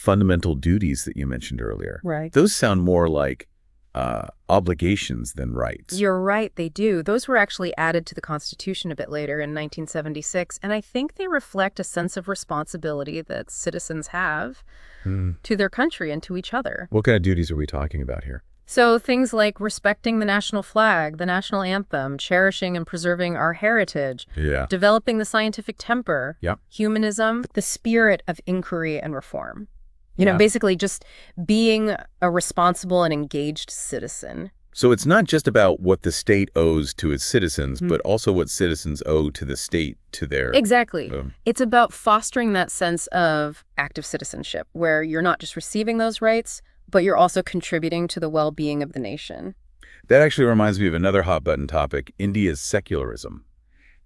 fundamental duties that you mentioned earlier. Right. Those sound more like obligations than rights. You're right, they do. Those were actually added to the Constitution a bit later in 1976, and I think they reflect a sense of responsibility that citizens have to their country and to each other. What kind of duties are we talking about here? So things like respecting the national flag, the national anthem, cherishing and preserving our heritage, developing the scientific temper, humanism, the spirit of inquiry and reform. You know, basically just being a responsible and engaged citizen. So it's not just about what the state owes to its citizens, but also what citizens owe to the state, to their... Exactly. It's about fostering that sense of active citizenship, where you're not just receiving those rights, but you're also contributing to the well-being of the nation. That actually reminds me of another hot-button topic, India's secularism.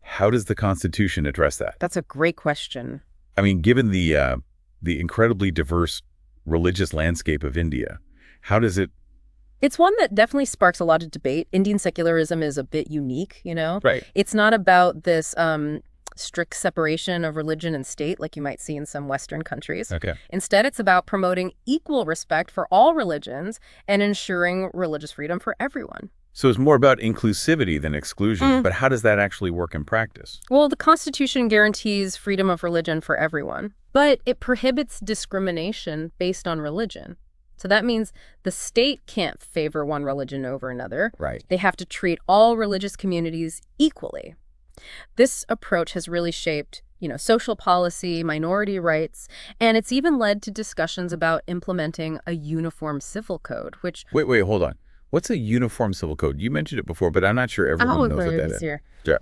How does the Constitution address that? That's a great question. I mean, given the incredibly diverse religious landscape of India, how does it... It's one that definitely sparks a lot of debate. Indian secularism is a bit unique, you know? Right. It's not about this strict separation of religion and state like you might see in some Western countries. Okay. Instead, it's about promoting equal respect for all religions and ensuring religious freedom for everyone. So it's more about inclusivity than exclusion, but how does that actually work in practice? Well, the Constitution guarantees freedom of religion for everyone, but it prohibits discrimination based on religion. So that means the state can't favor one religion over another. Right. They have to treat all religious communities equally. This approach has really shaped, you know, social policy, minority rights, and it's even led to discussions about implementing a uniform civil code, which... Wait, hold on. What's a uniform civil code? You mentioned it before, but I'm not sure everyone knows what that is. Yeah.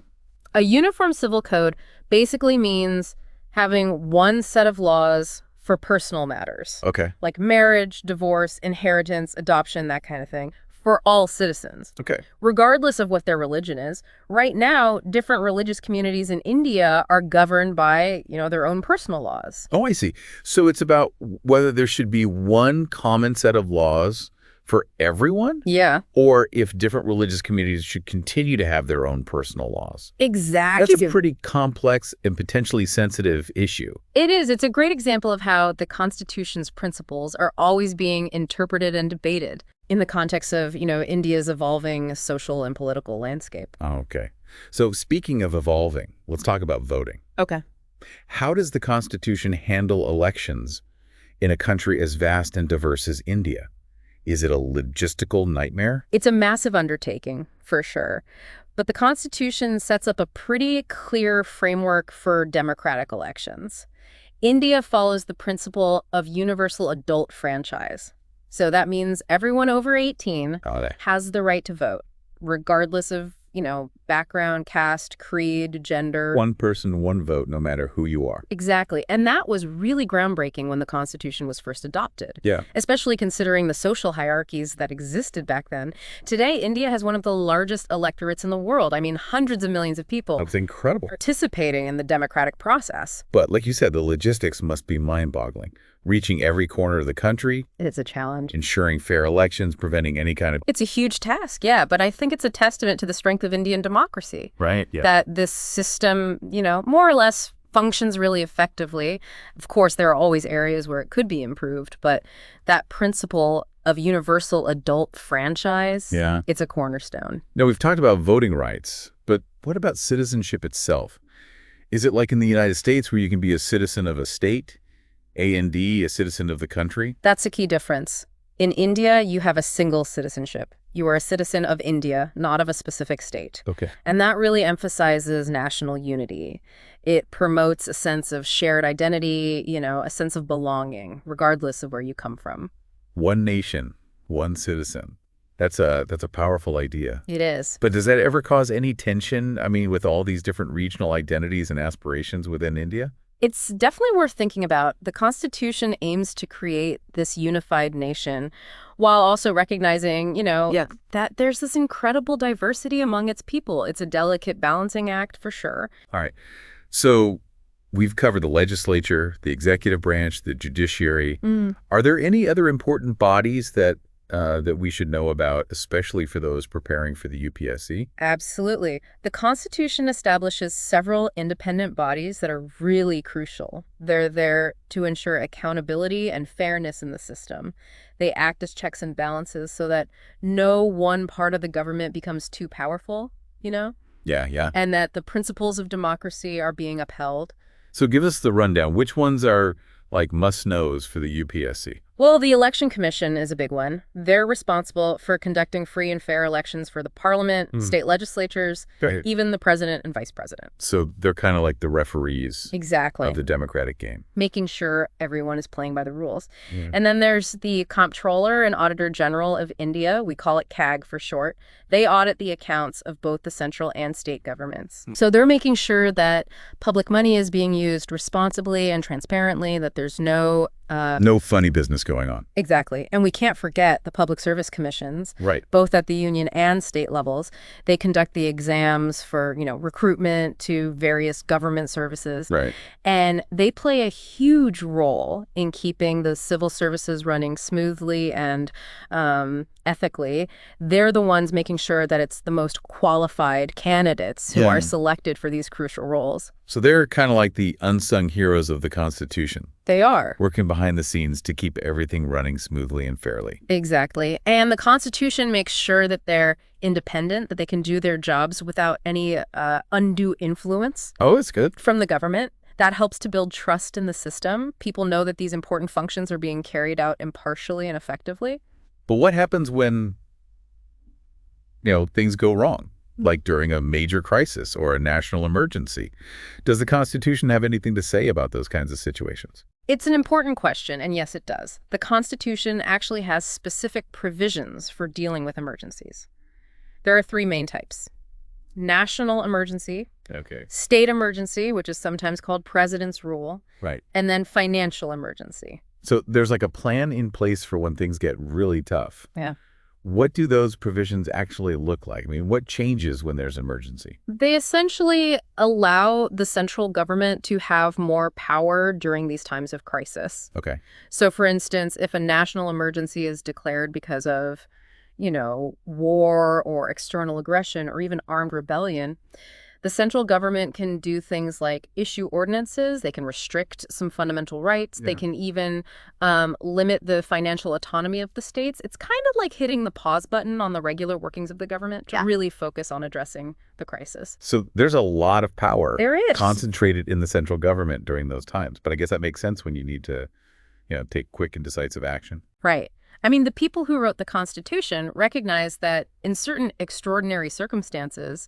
A uniform civil code basically means having one set of laws for personal matters. Okay. Like marriage, divorce, inheritance, adoption, that kind of thing, for all citizens. Okay. Regardless of what their religion is. Right now, different religious communities in India are governed by, you know, their own personal laws. Oh, I see. So it's about whether there should be one common set of laws for everyone? Yeah. Or if different religious communities should continue to have their own personal laws. Exactly. That's a pretty complex and potentially sensitive issue. It is. It's a great example of how the Constitution's principles are always being interpreted and debated in the context of, you know, India's evolving social and political landscape. Okay. So speaking of evolving, let's talk about voting. Okay. How does the Constitution handle elections in a country as vast and diverse as India? Is it a logistical nightmare? It's a massive undertaking, for sure. But the Constitution sets up a pretty clear framework for democratic elections. India follows the principle of universal adult franchise. So that means everyone over 18 has the right to vote, regardless of, you know, background, caste, creed, gender. One person, one vote, no matter who you are. Exactly. And that was really groundbreaking when the Constitution was first adopted. Yeah. Especially considering the social hierarchies that existed back then. Today, India has one of the largest electorates in the world. I mean, hundreds of millions of people. That's incredible. Participating in the democratic process. But like you said, the logistics must be mind-boggling. Reaching every corner of the country. It's a challenge. Ensuring fair elections, preventing any kind of... It's a huge task, yeah. But I think it's a testament to the strength of Indian democracy. Right, yeah. That this system, you know, more or less functions really effectively. Of course, there are always areas where it could be improved, but that principle of universal adult franchise, it's a cornerstone. Now, we've talked about voting rights, but what about citizenship itself? Is it like in the United States where you can be a citizen of a state, a citizen of the country? That's a key difference. In India, you have a single citizenship. You are a citizen of India, not of a specific state. Okay. And that really emphasizes national unity. It promotes a sense of shared identity, you know, a sense of belonging, regardless of where you come from. One nation, one citizen. That's a powerful idea. It is. But does that ever cause any tension, I mean, with all these different regional identities and aspirations within India? It's definitely worth thinking about. The Constitution aims to create this unified nation while also recognizing, you know, that there's this incredible diversity among its people. It's a delicate balancing act for sure. All right. So we've covered the legislature, the executive branch, the judiciary. Are there any other important bodies that that we should know about, especially for those preparing for the UPSC? Absolutely. The Constitution establishes several independent bodies that are really crucial. They're there to ensure accountability and fairness in the system. They act as checks and balances so that no one part of the government becomes too powerful, you know, Yeah, yeah. and that the principles of democracy are being upheld. So give us the rundown. Which ones are like must-knows for the UPSC? Well, the Election Commission is a big one. They're responsible for conducting free and fair elections for the parliament, state legislatures, Right. even the president and vice president. So they're kind of like the referees Exactly. of the democratic game. Making sure everyone is playing by the rules. Yeah. And then there's the Comptroller and Auditor General of India. We call it CAG for short. They audit the accounts of both the central and state governments. So they're making sure that public money is being used responsibly and transparently, that there's no No funny business going on. Exactly. And we can't forget the public service commissions, Right. both at the union and state levels. They conduct the exams for, recruitment to various government services. Right. And they play a huge role in keeping the civil services running smoothly and ethically. They're the ones making sure that it's the most qualified candidates who are selected for these crucial roles. So they're kind of like the unsung heroes of the Constitution, They are. working behind the scenes to keep everything running smoothly and fairly. Exactly. And the Constitution makes sure that they're independent, that they can do their jobs without any undue influence Oh, it's good. from the government. That helps to build trust in the system. People know that these important functions are being carried out impartially and effectively. But what happens when, things go wrong, like during a major crisis or a national emergency? Does the Constitution have anything to say about those kinds of situations? It's an important question, and yes, it does. The Constitution actually has specific provisions for dealing with emergencies. There are three main types: national emergency, Okay. state emergency, which is sometimes called president's rule, Right. and then financial emergency. So there's like a plan in place for when things get really tough. Yeah. What do those provisions actually look like? I mean, what changes when there's an emergency? They essentially allow the central government to have more power during these times of crisis. Okay. So, for instance, if a national emergency is declared because of, war or external aggression or even armed rebellion, the central government can do things like issue ordinances. They can restrict some fundamental rights. They can even limit the financial autonomy of the states. It's kind of like hitting the pause button on the regular workings of the government to really focus on addressing the crisis. So there's a lot of power There is. concentrated in the central government during those times. But I guess that makes sense when you need to, take quick and decisive action. Right. I mean, the people who wrote the Constitution recognized that in certain extraordinary circumstances,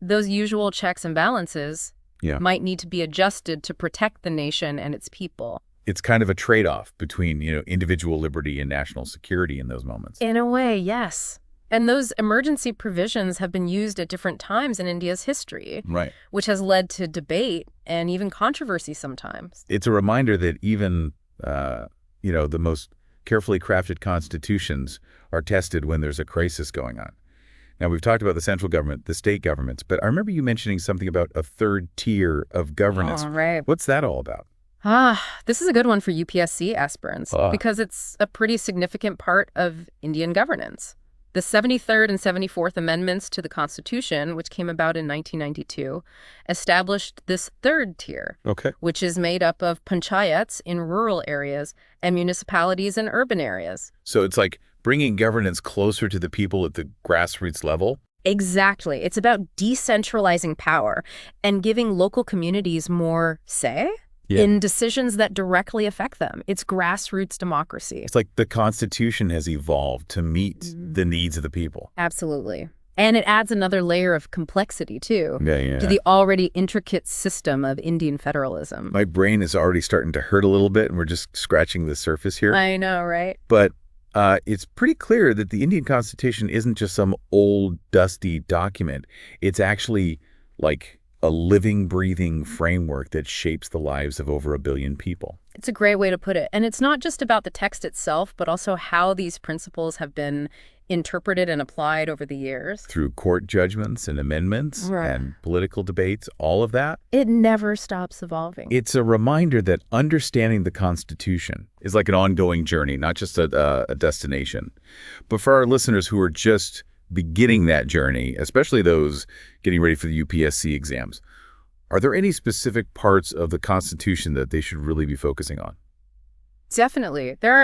those usual checks and balances might need to be adjusted to protect the nation and its people. It's kind of a trade-off between, individual liberty and national security in those moments. In a way, yes. And those emergency provisions have been used at different times in India's history, Right. which has led to debate and even controversy sometimes. It's a reminder that even, the most carefully crafted constitutions are tested when there's a crisis going on. Now, we've talked about the central government, the state governments, but I remember you mentioning something about a third tier of governance. Oh, right. What's that all about? This is a good one for UPSC aspirants because it's a pretty significant part of Indian governance. The 73rd and 74th Amendments to the Constitution, which came about in 1992, established this third tier, which is made up of panchayats in rural areas and municipalities in urban areas. So it's like bringing governance closer to the people at the grassroots level? Exactly. It's about decentralizing power and giving local communities more say in decisions that directly affect them. It's grassroots democracy. It's like the Constitution has evolved to meet the needs of the people. Absolutely. And it adds another layer of complexity, too, Yeah. to the already intricate system of Indian federalism. My brain is already starting to hurt a little bit, and we're just scratching the surface here. I know, right? But it's pretty clear that the Indian Constitution isn't just some old, dusty document. It's actually like a living, breathing framework that shapes the lives of over 1 billion people. It's a great way to put it. And it's not just about the text itself, but also how these principles have been interpreted and applied over the years. Through court judgments and amendments Right. and political debates, all of that. It never stops evolving. It's a reminder that understanding the Constitution is like an ongoing journey, not just a destination. But for our listeners who are just beginning that journey, especially those getting ready for the UPSC exams, are there any specific parts of the Constitution that they should really be focusing on? Definitely. There are